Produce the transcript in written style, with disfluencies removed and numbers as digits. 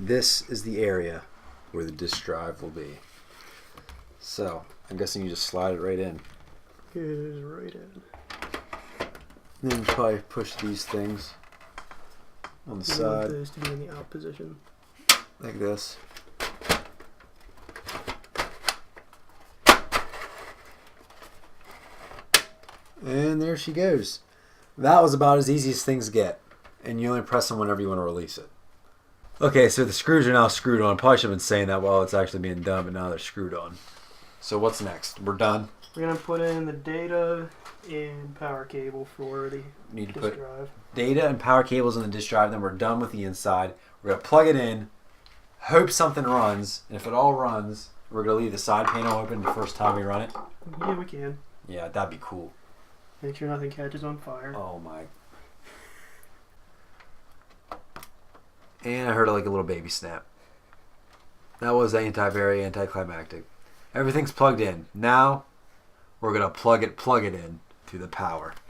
this is the area where the disk drive will be. So I'm guessing you just slide it right in. It is right in. Then you probably push these things on the side. You want those to be in the out position. Like this. And there she goes. That was about as easy as things get. And you only press them whenever you want to release it. Okay, so the screws are now screwed on. Probably should have been saying that while it's actually being done, but now they're screwed on. So what's next? We're done. We're going to put in the data and power cable for the Need to disk put drive. data and power cables in the disk drive. Then we're done with the inside. We're going to plug it in. Hope something runs. And if it all runs, we're going to leave the side panel open the first time we run it. Yeah, we can. Yeah, that'd be cool. Make sure nothing catches on fire. Oh my. And I heard like a little baby snap. That was very anticlimactic. Everything's plugged in. Now we're going to plug it in to the power.